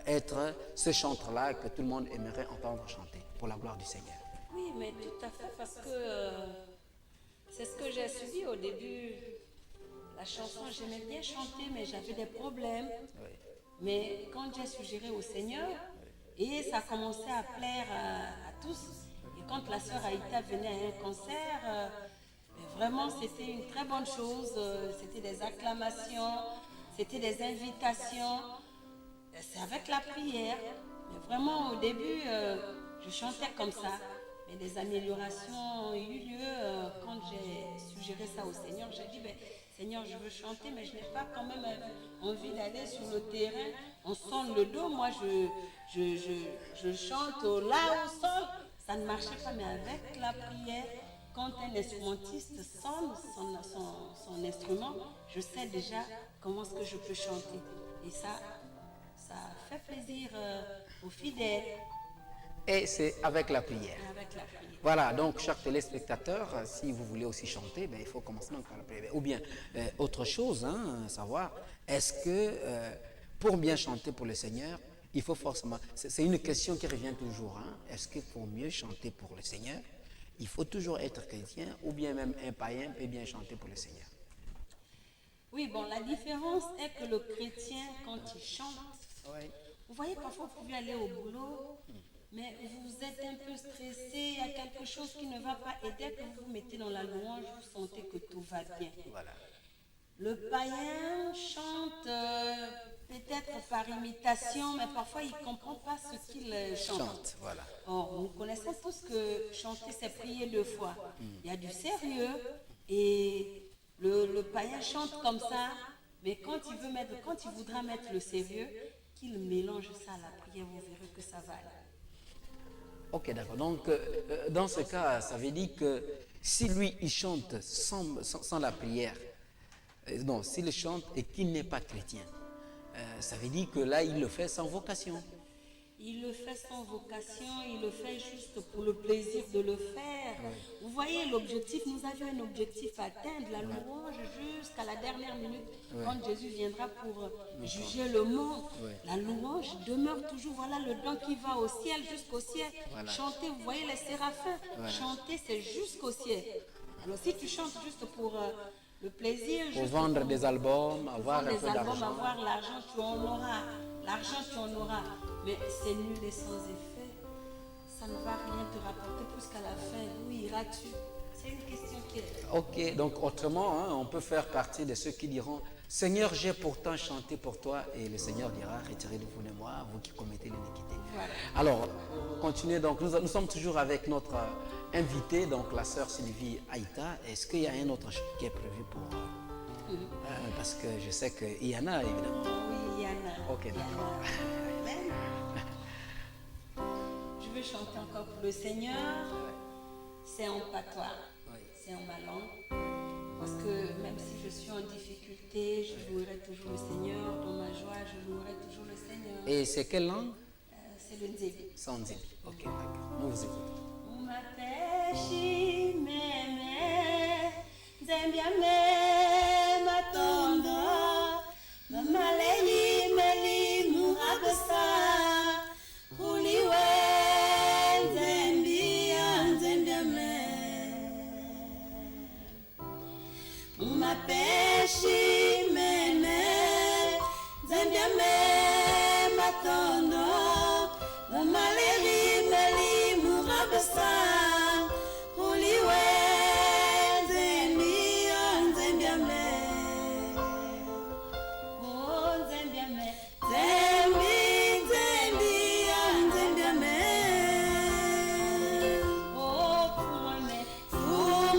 être ce chantre-là que tout le monde aimerait entendre chanter pour la gloire du Seigneur? Oui, mais tout à fait, parce que c'est ce que j'ai subi au début. La chanson, j'aimais bien chanter, mais j'avais des problèmes. Oui. Mais quand j'ai suggéré au Seigneur, et ça a commencé à plaire à tous, et quand la sœur Aïta venait à un concert, vraiment c'était une très bonne chose, c'était des acclamations, c'était des invitations, c'est avec la prière. Mais vraiment au début, je chantais comme ça. Mais des améliorations ont eu lieu quand j'ai suggéré ça au Seigneur. J'ai dit, Seigneur, je veux chanter, mais je n'ai pas quand même envie d'aller sur le terrain. On sonne le dos, moi je chante au la au sol. Ça ne marchait pas, mais avec la prière, quand un instrumentiste sonne son instrument, je sais déjà comment est-ce que je peux chanter. Et ça fait plaisir aux fidèles. Et c'est avec la prière. Avec la prière. Voilà, donc chers téléspectateurs, si vous voulez aussi chanter, il faut commencer donc par la prière. Ou bien, autre chose, savoir, est-ce que pour bien chanter pour le Seigneur, il faut forcément, c'est une question qui revient toujours, est-ce que pour mieux chanter pour le Seigneur, il faut toujours être chrétien ou bien même un païen peut bien chanter pour le Seigneur? Oui, bon, la différence est que le chrétien, quand il chante, vous voyez, parfois vous pouvez aller au boulot, mais vous êtes un peu stressé, il y a quelque chose qui ne va pas, et dès que vous vous mettez dans la louange, vous sentez que tout va bien. Voilà. Le païen chante peut-être par imitation, mais parfois il ne comprend pas ce qu'il chante. Voilà. Or, nous connaissons tous que chanter, c'est prier deux fois. Il y a du sérieux, et le païen chante comme ça, mais quand il voudra mettre le sérieux, qu'il mélange ça à la prière, vous verrez que ça va aller. Ok, d'accord. Donc, dans ce cas, ça veut dire que si lui, il chante sans la prière, non, s'il chante et qu'il n'est pas chrétien, ça veut dire que là, il le fait sans vocation. Il le fait sans vocation, il le fait juste pour le plaisir de le faire. Oui. Vous voyez l'objectif, nous avions un objectif à atteindre, la louange jusqu'à la dernière minute, quand Jésus viendra pour juger le monde. Oui. La louange demeure toujours, voilà le don qui va au ciel, jusqu'au ciel. Voilà. Chanter, vous voyez les séraphins, chanter c'est jusqu'au ciel. Alors si tu chantes juste pour le plaisir, pour vendre des albums, avoir un peu d'argent. Avoir l'argent, tu en auras. L'argent, tu en auras. Mais c'est nul et sans effet. Ça ne va rien te rapporter plus qu'à la fin. Où iras-tu? C'est une question qui est... Ok, donc autrement, on peut faire partie de ceux qui diront Seigneur, j'ai pourtant chanté pour toi, et le Seigneur dira, retirez de vous de moi, vous qui commettez l'iniquité. Voilà. Alors, continuez. Donc, nous sommes toujours avec notre invitée, donc la sœur Sylvie Aïta. Est-ce qu'il y a un autre chant qui est prévu pour... parce que je sais qu'il y en a, évidemment. Oui, il y en a. Ok, Il y en a. d'accord. Amen. Je veux chanter encore pour le Seigneur. C'est en patois, c'est en ma langue. Parce que même si je suis en difficulté, je louerai toujours le Seigneur. Dans ma joie, je louerai toujours le Seigneur. Et c'est quelle langue? C'est le Nzébi. Sanzi. Ok, d'accord. Nous vous écoutons. Umapeshi meme, Zembia me matondo, Mamaleyi meli muhabasa, Uliwe Zembia me. Umapeshi meme, Zembia me matondo, Mamaleyi meli muhabasa, Uliwe Zembia me. Oh Zembia me, Zembia me. Oh Fuma me, Fuma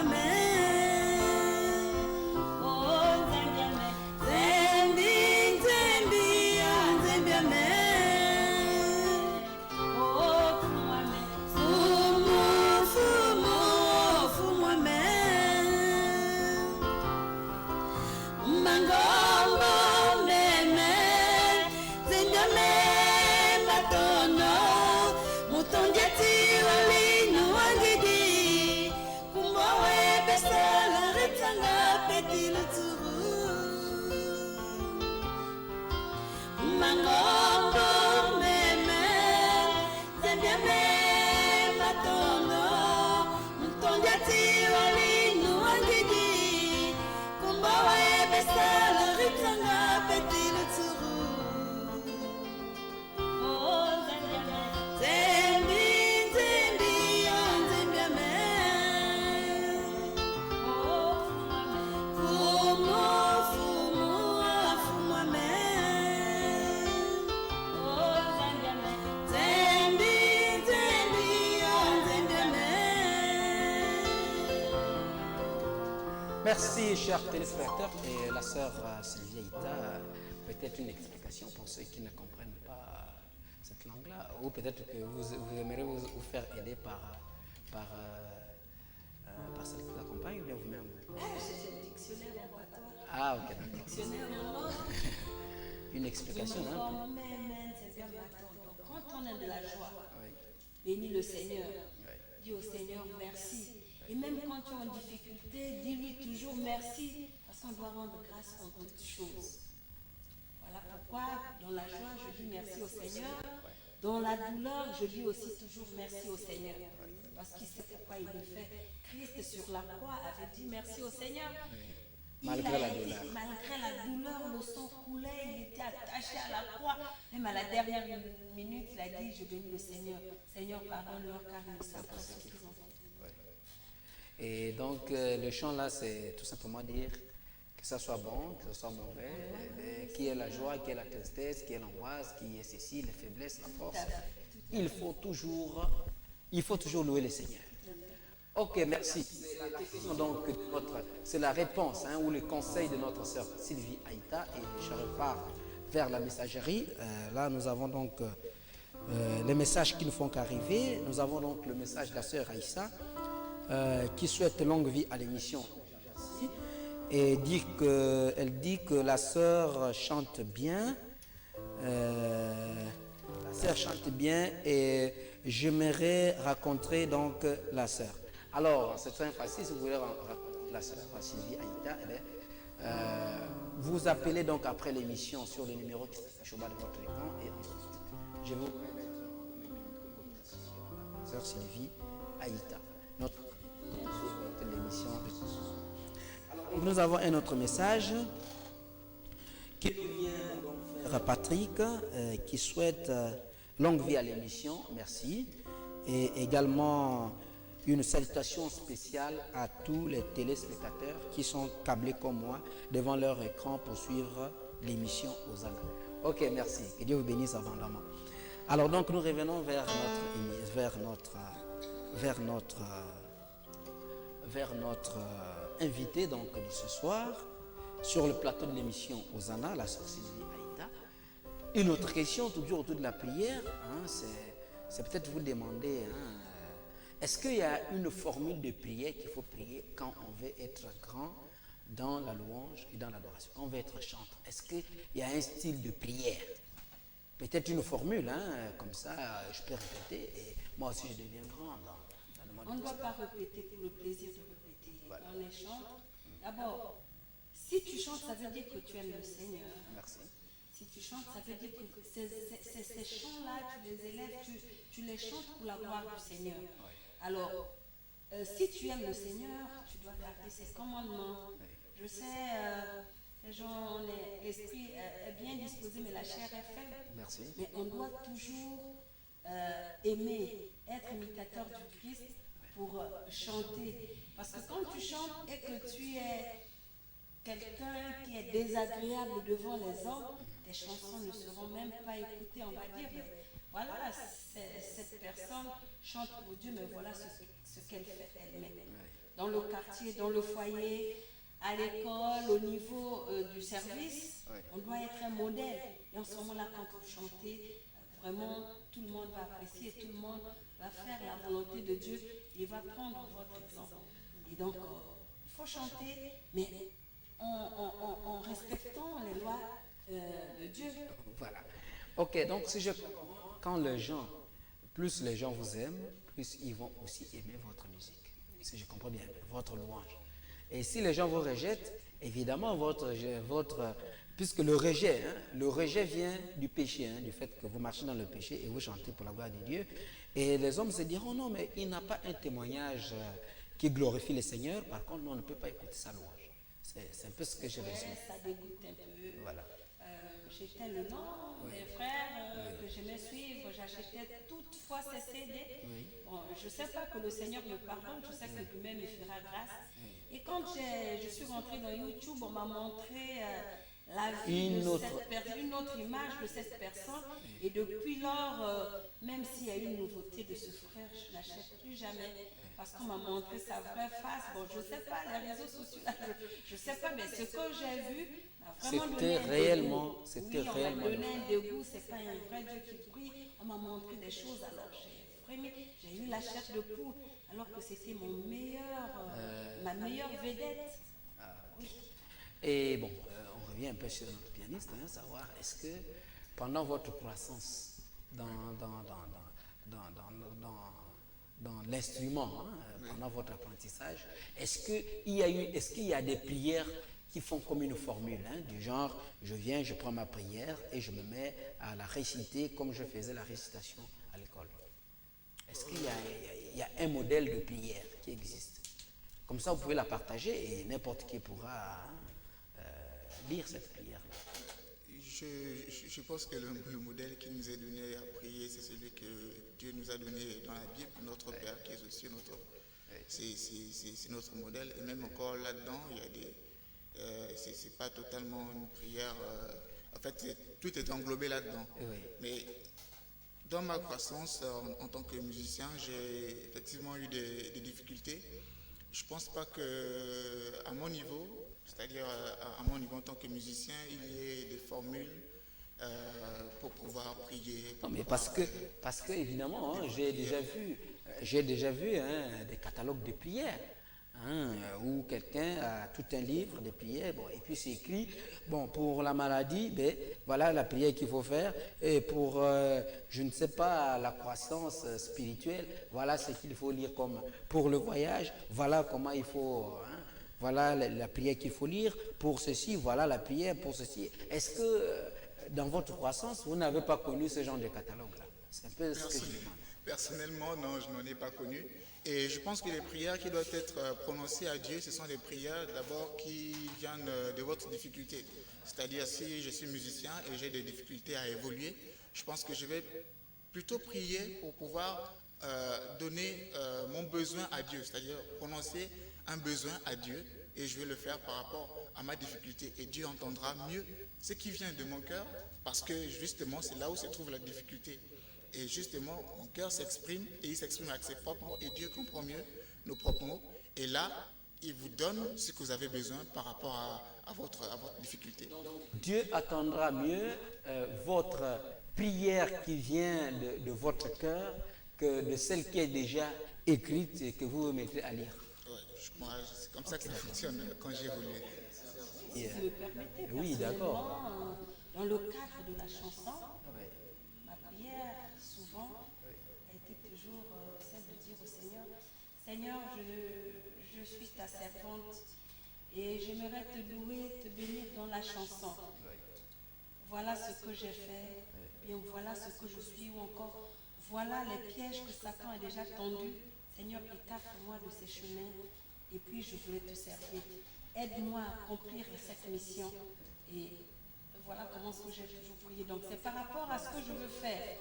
me. Oh Zembia me, Zembia me. Oh Fuma me, Fuma me. Mangombo meme, Zembia me matono, Mutondiati walinu wangidi, Kumbowe besala ritanga peti luturu. Mangombo meme, Zembia me matono, Mutondiati walinu wangidi, Kumbowe besala ritanga peti luturu. Oh Zembia me, Zembia me. Oh Fuma me. Oh Zembia me, Zembia me. Merci, chers téléspectateurs. Et la sœur Sylvie Aïta, peut-être une explication pour ceux qui ne comprennent pas cette langue-là, ou peut-être que vous aimeriez vous faire aider par celle qui vous accompagne, ou bien vous-même. J'ai le dictionnaire en patois. Ah, ok, d'accord. Dictionnaire en langue. Une explication, hein? Quand on a de la joie, Oui. bénis le Seigneur. Dis au Seigneur merci. Et même quand tu es en difficulté, dis-lui toujours merci, parce qu'on doit rendre grâce en toutes choses. Voilà pourquoi, dans la joie, je dis merci au Seigneur. Dans la douleur, je dis aussi toujours merci au Seigneur. Parce qu'il sait pourquoi il le fait. Christ sur la croix avait dit merci au Seigneur. Malgré la douleur. Malgré la douleur, le sang coulait, il était attaché à la croix. Même à la dernière minute, il a dit, je bénis le Seigneur. Seigneur, pardonne-leur car ils ne savent pas ce qu'ils ont fait. Et donc, le chant là, c'est tout simplement dire que ça soit bon, que ça soit mauvais, qui est la joie, qui est la tristesse, qui est l'angoisse, qui est ceci, les faiblesses, la force. Il faut toujours louer le Seigneur. Ok, merci. Donc, c'est la réponse ou le conseil de notre sœur Sylvie Aïta, et je repars vers la messagerie. Là, nous avons donc les messages qui ne font qu'arriver. Nous avons donc le message de la sœur Aïssa qui souhaite longue vie à l'émission et elle dit que la sœur chante bien. La sœur chante bien et j'aimerais rencontrer donc la sœur. Alors, c'est très facile, si vous voulez rencontrer la sœur Sylvie Aïta, vous appelez donc après l'émission sur le numéro qui s'affiche au bas de votre écran et ensuite, je vais vous sœur Sylvie Aïta, notre l'émission. Alors, nous avons un autre message qui vient donc vers Patrick qui souhaite longue vie à l'émission, merci. Et également une salutation spéciale à tous les téléspectateurs qui sont câblés comme moi devant leur écran pour suivre l'émission Hosanna. Ok, merci. Que Dieu vous bénisse abondamment. Alors donc nous revenons vers notre invité donc de ce soir sur le plateau de l'émission Hosanna, la sorcellerie Aïda. Une autre question toujours autour de la prière, c'est peut-être vous demander, est-ce qu'il y a une formule de prière qu'il faut prier quand on veut être grand dans la louange et dans l'adoration, quand on veut être chanteur? Est-ce qu'il y a un style de prière? Peut-être une formule, comme ça, je peux répéter et moi aussi je deviens grand dans le monde. On ne doit pas répéter pour le plaisir de répéter. Voilà. On les chante. D'abord, si tu chantes, ça veut dire que tu aimes le Seigneur. Merci. Si tu chantes, ça veut dire que ces chants-là, tu les élèves, tu les chantes pour la gloire du Seigneur. Oui. Alors, si tu aimes le Seigneur, tu dois garder ses commandements. Oui. Je sais, les gens, l'esprit est bien disposé, mais la chair est faible. Merci. Mais on doit toujours aimer, être imitateur du Christ pour chanter. Parce que quand tu chantes et que tu es quelqu'un qui est désagréable devant les hommes, tes chansons ne seront même pas écoutées, on va dire. Voilà, cette personne chante pour Dieu, mais voilà ce qu'elle fait elle-même. Dans le quartier, dans le foyer, à l'école, au niveau du service, on doit être un modèle. Et en ce moment-là, quand vous chantez, vraiment, tout le monde va apprécier, tout le monde va faire la volonté de Dieu et va prendre votre exemple. Et donc, il faut chanter, mais en respectant les lois de Dieu. Voilà. Ok, donc si je comprends, quand plus les gens vous aiment, plus ils vont aussi aimer votre musique. Si je comprends bien, votre louange. Et si les gens vous rejettent, évidemment, puisque le rejet vient du péché, du fait que vous marchez dans le péché et vous chantez pour la gloire de Dieu. Et les hommes se diront, non, mais il n'a pas un témoignage qui glorifie le Seigneur, par contre, on ne peut pas écouter sa louange. C'est un peu ce que je résumé. Ça dégoûte un peu. Voilà. J'étais le nom des frères que j'aimais suivre, j'achetais toutefois ces CD. Oui. Bon, je ne sais pas que le Seigneur me pardonne, je sais que lui-même me fera grâce. Et quand je suis rentrée dans YouTube, on m'a montré la vie une autre image de cette personne. Et depuis lors, même s'il y a eu une nouveauté de ce frère, je ne l'achète plus jamais. Parce qu'on m'a montré sa vraie face. Bon, je ne sais pas, les réseaux sociaux, je ne sais pas, mais ce que j'ai vu m'a vraiment donné réellement, on m'a donné un dégoût, ce n'est pas un vrai Dieu qui prie. On m'a montré des choses, alors j'ai eu la chair de poule, alors que c'était ma meilleure vedette. Oui. Et bon, on revient un peu sur notre pianiste, savoir est-ce que pendant votre croissance dans l'instrument, pendant votre apprentissage, est-ce qu'il y a des prières qui font comme une formule, du genre, je viens, je prends ma prière et je me mets à la réciter comme je faisais la récitation à l'école? Est-ce qu'il y a un modèle de prière qui existe? Comme ça, vous pouvez la partager et n'importe qui pourra lire cette prière. Je pense que le modèle qui nous est donné à prier, c'est celui que Dieu nous a donné dans la Bible, notre Père qui est aussi c'est notre modèle. Et même encore là-dedans, il y a c'est pas totalement une prière. En fait, tout est englobé là-dedans. Oui. Mais dans ma croissance en tant que musicien, j'ai effectivement eu des difficultés. Je ne pense pas qu'à mon niveau, c'est-à-dire à mon niveau en tant que musicien, il y ait des formules pour pouvoir prier. Non, mais parce que évidemment, j'ai déjà vu des catalogues de prières. Où quelqu'un a tout un livre de prières, et puis c'est écrit, pour la maladie, voilà la prière qu'il faut faire, et pour, je ne sais pas, la croissance spirituelle, voilà ce qu'il faut lire comme, pour le voyage, voilà comment il faut, voilà la prière qu'il faut lire, pour ceci, voilà la prière, pour ceci. Est-ce que dans votre croissance, vous n'avez pas connu ce genre de catalogue-là? C'est un peu ce que je demande. Personnellement, non, je n'en ai pas connu. Et je pense que les prières qui doivent être prononcées à Dieu, ce sont des prières d'abord qui viennent de votre difficulté. C'est-à-dire, si je suis musicien et j'ai des difficultés à évoluer, je pense que je vais plutôt prier pour pouvoir donner mon besoin à Dieu, c'est-à-dire prononcer un besoin à Dieu et je vais le faire par rapport à ma difficulté. Et Dieu entendra mieux ce qui vient de mon cœur parce que justement c'est là où se trouve la difficulté. Et justement mon cœur s'exprime et il s'exprime avec ses propres mots et Dieu comprend mieux nos propres mots. Et là, il vous donne ce que vous avez besoin par rapport à votre difficulté. Dieu attendra mieux votre prière qui vient de votre cœur que de celle qui est déjà écrite et que vous vous mettez à lire. Ouais, moi, c'est comme ça que ça fonctionne quand j'évolue. Si vous me permettez, Oui, d'accord. personnellement, dans le cadre de la chanson, ma prière, souvent, a été toujours celle de dire au Seigneur, Seigneur, je suis ta servante et j'aimerais te louer, te bénir dans la chanson. Voilà ce que j'ai fait, bien voilà ce que je suis, ou encore, voilà les pièges que Satan a déjà tendus. Seigneur, écarte-moi de ces chemins et puis je voulais te servir. Aide-moi à accomplir cette mission. Et voilà comment ce que j'ai toujours prié. Donc c'est par rapport à ce que je veux faire.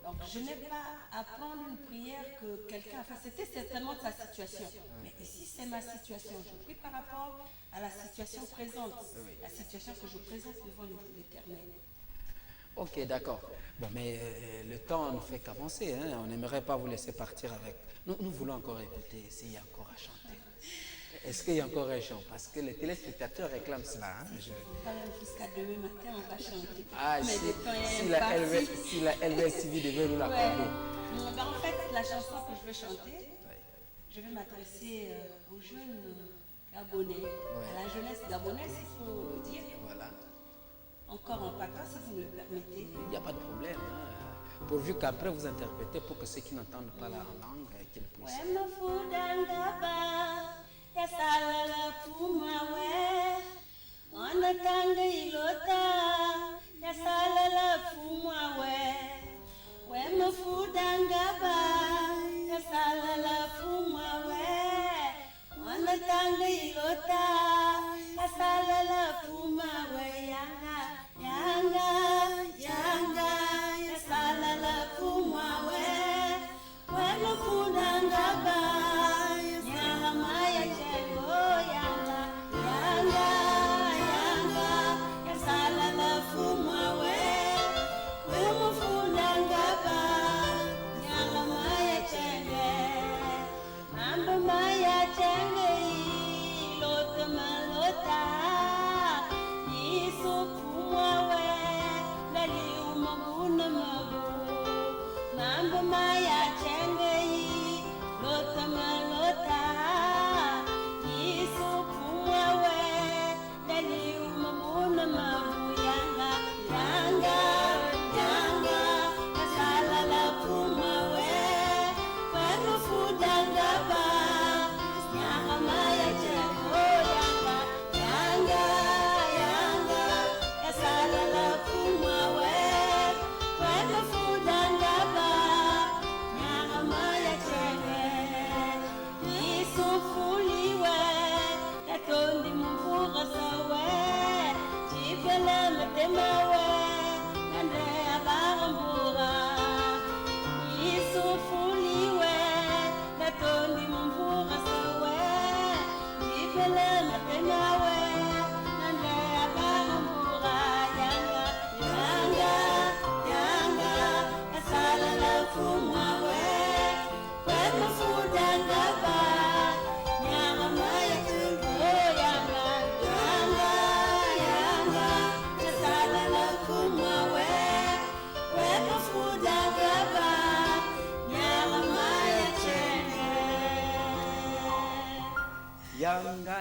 Donc je n'ai pas à prendre une prière que quelqu'un a fait. C'était certainement sa situation. Mais ici c'est ma situation. Je prie par rapport à la situation présente. La situation que je présente devant l'Éternel. Ok, d'accord. Bon, mais le temps ne fait qu'avancer. Hein. On n'aimerait pas vous laisser partir avec... Nous voulons encore écouter s'il y a encore à chanter. Est-ce qu'il y a encore un chant? Parce que les téléspectateurs réclament cela. Hein. Quand même jusqu'à demain matin, on va chanter. Ah, mais le temps est si la LVS TV devait nous l'accorder. Ben, en fait, la chanson que je veux chanter, je vais m'adresser aux jeunes Gabonais, à la jeunesse gabonaise, il faut le dire. Voilà. Encore en vacances, si vous me le permettez. Il n'y a pas de problème. Hein. Pourvu qu'après vous interprétez pour que ceux qui n'entendent pas la langue, qu'ils puissent.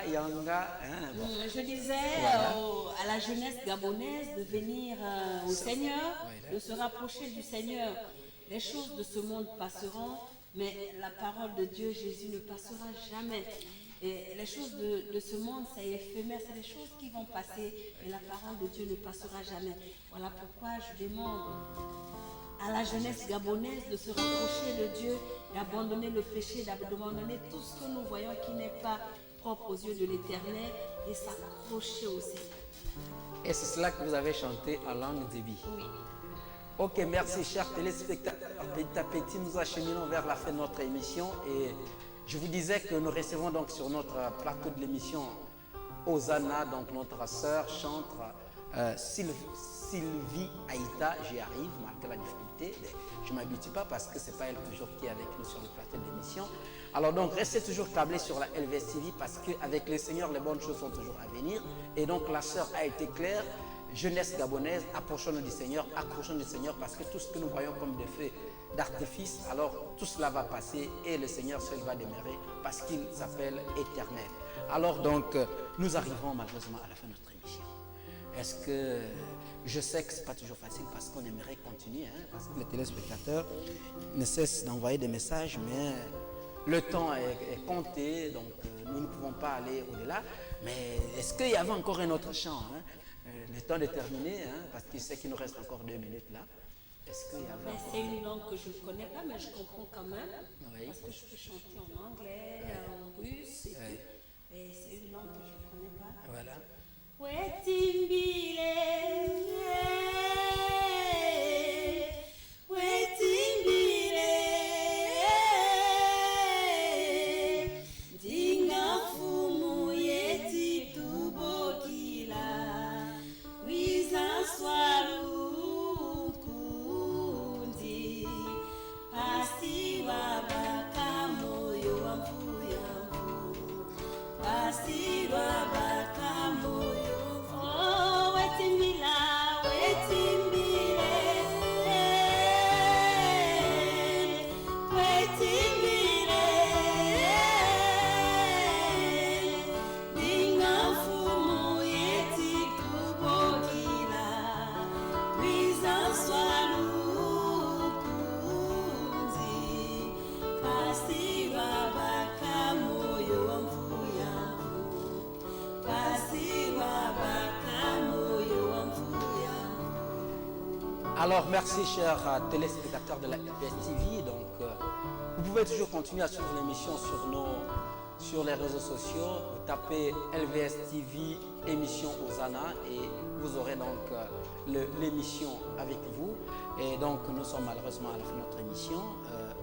Yanga, hein, bon. Je disais à la jeunesse gabonaise de venir au Seigneur, de se rapprocher du Seigneur. Les choses de ce monde passeront, mais la parole de Dieu, Jésus, ne passera jamais. Et les choses de ce monde, c'est éphémère, c'est des choses qui vont passer, mais la parole de Dieu ne passera jamais. Voilà pourquoi je demande à la jeunesse gabonaise de se rapprocher de Dieu, d'abandonner le péché, d'abandonner tout ce que nous voyons qui n'est pas propre aux yeux de l'Éternel et s'accrocher au Seigneur. Et c'est cela que vous avez chanté en langue Débi. Oui. Ok, merci chers téléspectateurs. Petit à petit, nous acheminons vers la fin de notre émission et je vous disais que nous recevons donc sur notre plateau de l'émission Hosanna, donc notre sœur chantre Sylvie Aïta. J'y arrive malgré la difficulté, mais je ne m'habitue pas parce que ce n'est pas elle toujours qui est avec nous sur le plateau de l'émission. Alors donc restez toujours câblés sur la LVS TV parce qu'avec le Seigneur, les bonnes choses sont toujours à venir. Et donc la sœur a été claire. Jeunesse gabonaise, approchons-nous du Seigneur, accrochons-nous du Seigneur parce que tout ce que nous voyons comme des feux d'artifice, alors tout cela va passer et le Seigneur seul va demeurer parce qu'il s'appelle éternel. Alors donc, nous arrivons malheureusement à la fin de notre émission. Est-ce que, je sais que ce n'est pas toujours facile parce qu'on aimerait continuer, parce que les téléspectateurs ne cessent d'envoyer des messages, mais le temps est compté, donc nous ne pouvons pas aller au-delà. Mais est-ce qu'il y avait encore un autre chant le temps est terminé, parce qu'il sait qu'il nous reste encore 2 minutes là. Est-ce qu'il y avait encore... C'est une langue que je ne connais pas, mais je comprends quand même. Oui. Parce que je peux chanter en anglais, en russe et tout. Mais c'est une langue que je ne connais pas. Voilà. Wetimbile, dingafumu yeti tubokila, wiza swalukundi, pasiwa bakamoyo wamvuyamvu, pasiwa bakamoyo. Oh, wetimbila, wetimbile, wetimbile, dingafumu yeti kubokila, wiza swalukunzi, pasiwa bakamoyo wamvuyamvu, pasiwa bakamoyo wamvuyamvu. Alors, merci chers téléspectateurs de la LVS TV. Donc, vous pouvez toujours continuer à suivre l'émission sur les réseaux sociaux. Vous tapez LVS TV, émission Hosanna, et vous aurez donc l'émission avec vous. Et donc, nous sommes malheureusement à la fin de notre émission.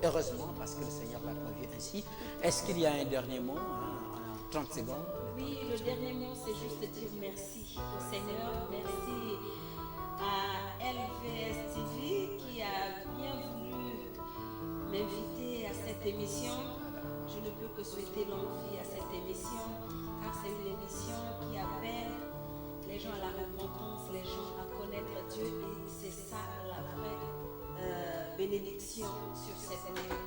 Heureusement, parce que le Seigneur l'a prévu ainsi. Est-ce qu'il y a un dernier mot, en 30 secondes? Oui, le dernier mot, c'est juste de dire merci au Seigneur, merci à LVS TV qui a bien voulu m'inviter à cette émission. Je ne peux que souhaiter longue vie à cette émission, car c'est une émission qui appelle les gens à la repentance, les gens à connaître Dieu, et c'est ça la vraie bénédiction sur cette année.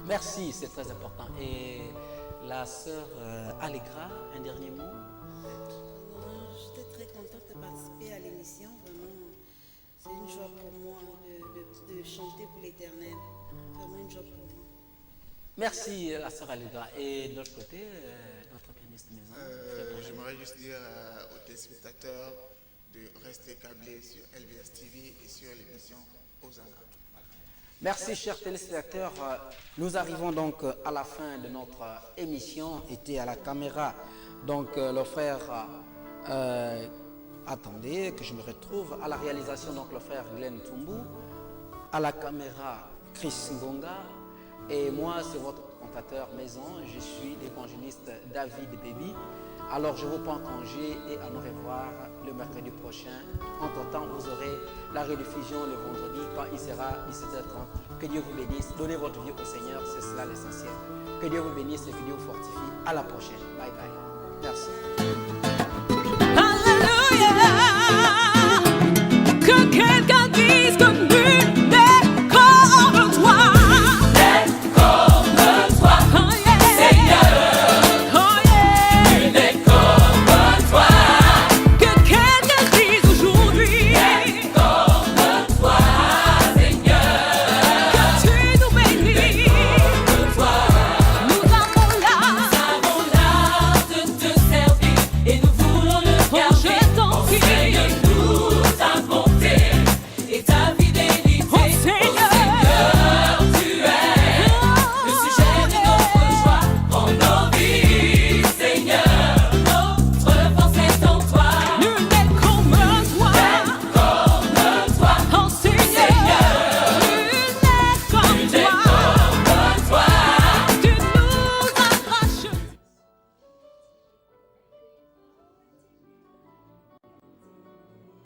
Merci, c'est très important. Et la sœur Allegra, un dernier mot? J'étais très contente de participer à l'émission. Vraiment, c'est une joie pour moi de chanter pour l'Éternel. Vraiment une joie pour moi. Merci, la sœur Allegra. Et de l'autre côté, notre pianiste maison. J'aimerais juste dire aux téléspectateurs de rester câblés sur LVS TV et sur l'émission Hosanna. Merci, chers téléspectateurs. Nous arrivons donc à la fin de notre émission. Était à la caméra donc le frère, attendez que je me retrouve, à la réalisation donc le frère Glenn Tumbu, à la caméra Chris Ngonga, et moi c'est votre commentateur maison, je suis l'évangéliste David Baby. Alors je vous prends congé et à nous revoir le mercredi prochain. Entre-temps, vous aurez la rediffusion le vendredi quand il sera 17h30. Que Dieu vous bénisse. Donnez votre vie au Seigneur, c'est cela l'essentiel. Que Dieu vous bénisse et que Dieu vous fortifie. À la prochaine. Bye bye. Merci.